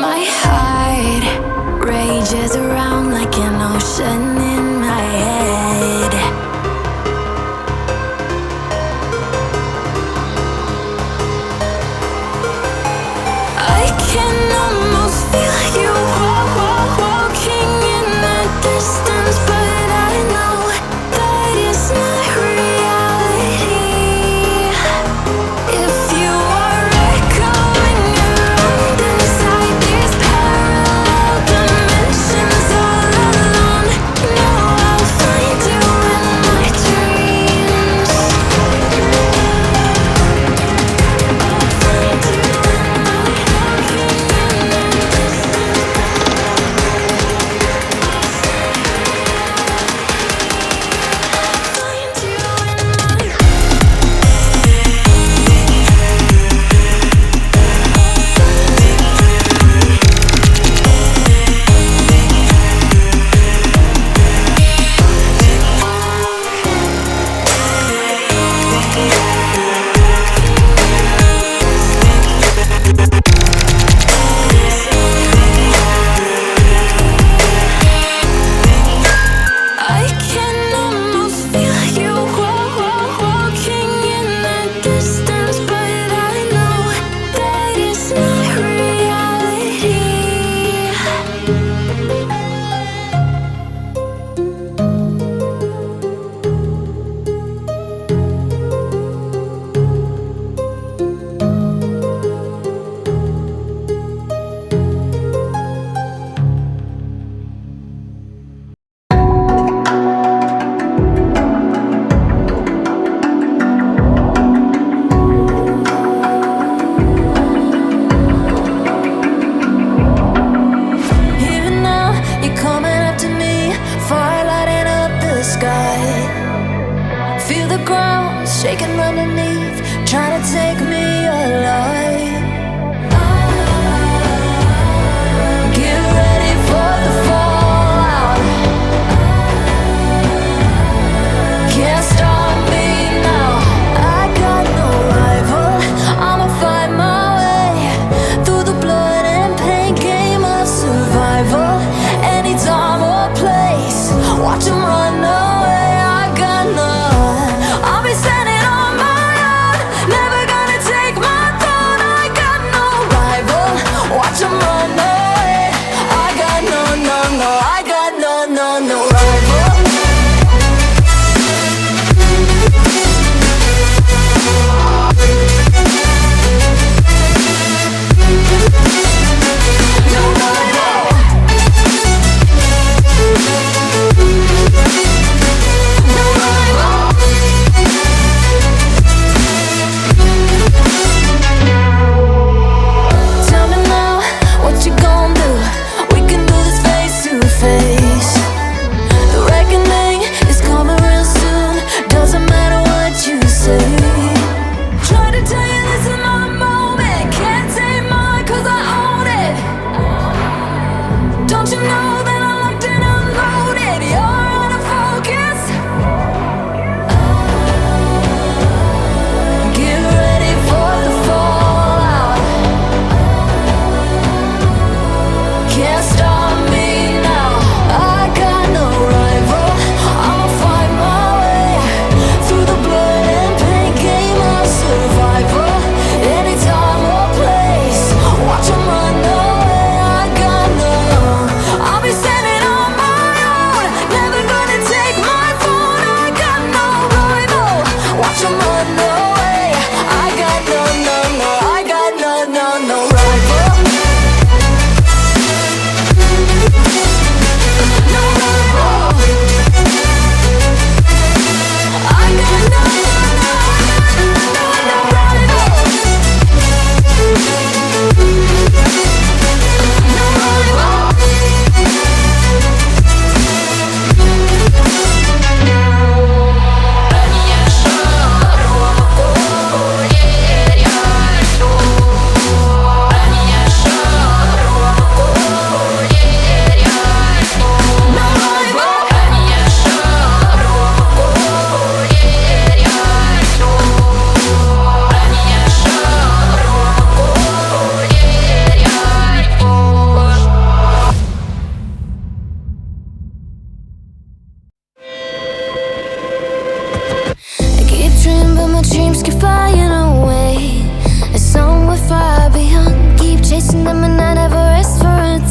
My heart rages around like an ocean in my head. I can almost feel you walking in the distance, but I know that it's not reality. If you are echoing around inside these parallel dimensions all alone, know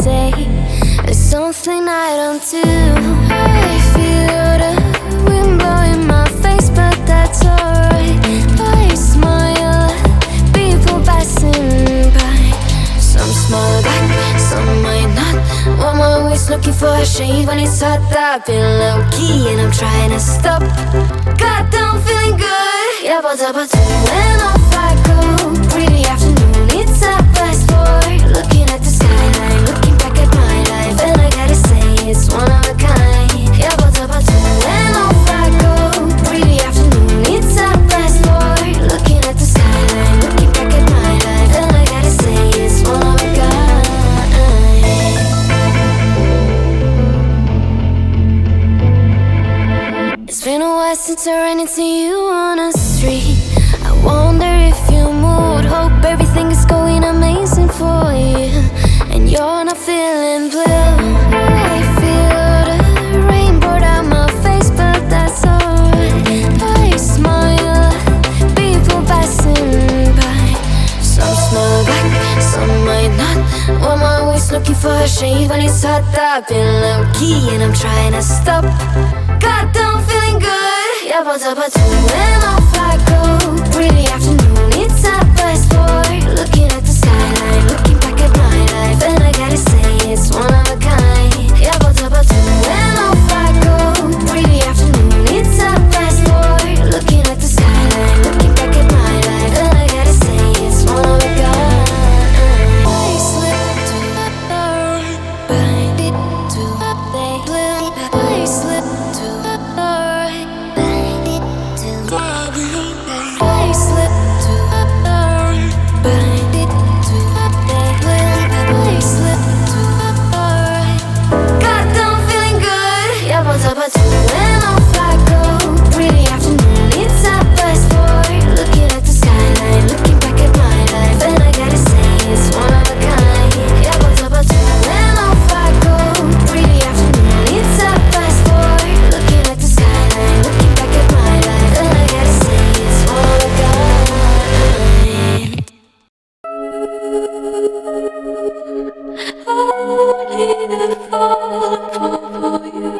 say. There's something I don't do. I feel the wind blowing my face, but that's alright. I smile at people passing by. Some smile back, some might not. I'm always looking for a shade when it's hot. I've been low-key and I'm trying to stop. God, I'm feeling good. Yeah, but when off I go. Pretty afternoon, it's a fast boy. Looking at the skyline, looking back at my life, and I gotta say it's one of a kind. Yeah, but when off I go. Pretty afternoon, it's a fast boy. Looking at the skyline, looking back at my life, and I gotta say it's one of a kind. It's been a while since I ran into you on a street. I wonder if you moved. Hope everything is going amazing for you, and you're not feeling blue. I feel the rain pour down my face, but that's alright. I smile at people passing by. Some smile back, some might not. I'm always looking for a shade when it's hot. I've been low-key and I'm trying to stop. God, I'm feeling good. Yeah, but when off I go. Pretty afternoon, it's a fast boy. Looking at the skyline, looking back at my life, and I gotta say it's one of a kind. Yeah, but when off I go. Pretty afternoon, it's a fast boy. Looking at the skyline, looking back at my life, and I gotta say it's one of a kind. I slip to the right, bind it to the blue. I slip to the right, bind it to the I slip to the right, bind it to the blue. I slip to the right. God, I'm feeling good. Yeah, but when off I go. Pretty afternoon, it's a fast boy. Looking at the skyline, looking back at my life, and I gotta say it's one of a kind. Yeah, but when off I go. Pretty afternoon, it's a fast boy. Looking at the skyline, looking back at my life, and I gotta say it's one of a kind. Only the fall for you,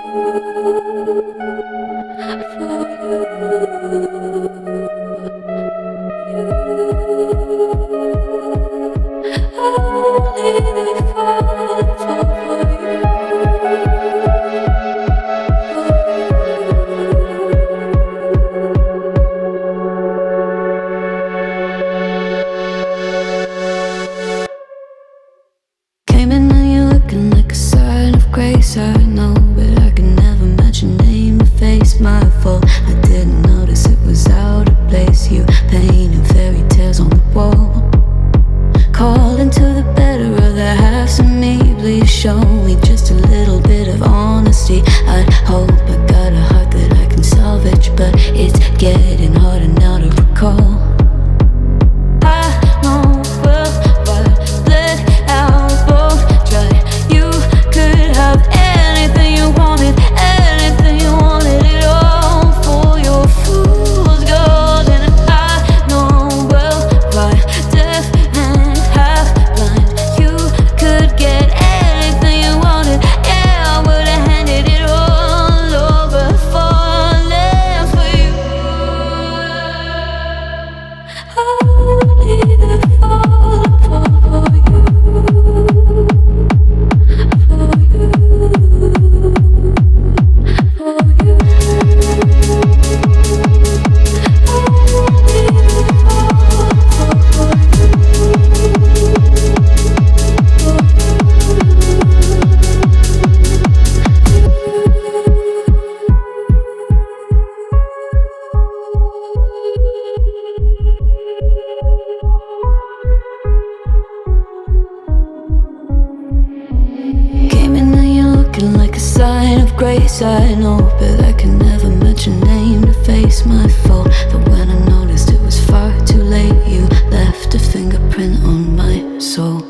Came in and you're looking like a sign of grace. I know, but I can never match your name or face. My fault, I didn't notice it was out of place. You painting fairy tales on the wall, calling to the better of the halves of me. Please show me just a little bit of honesty. I'd hope I got a heart that I can salvage, but it's getting harder now to recall. I know well what let out both try. You could have anything you wanted, anything you wanted, it all for your fool's gold. And I know well why deaf and half blind. You could get anything you wanted. Yeah, I would have handed it all over, falling for you. Only the fall for you, for you, for you. Only the fall for Came in and you're looking like a sign of grace. I know, but I can never match your name to face my fault. But when I noticed it was far too late, you left a fingerprint on my soul.